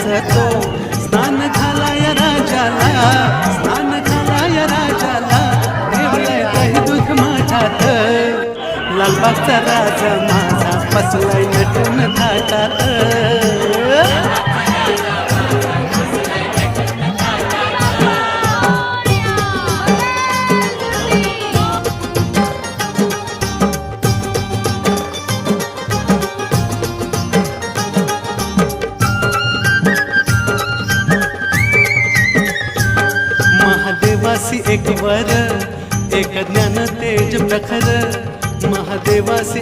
तो स्नान झाला या राजाला, स्नान झाला या राजाला, ठेवलंय दही दूध माझ्यात. लालबागचा राजा माझा बसलाय नटून थाटात. महादेवासी एक वर, एक ज्ञान तेज प्रखर, महादेवासी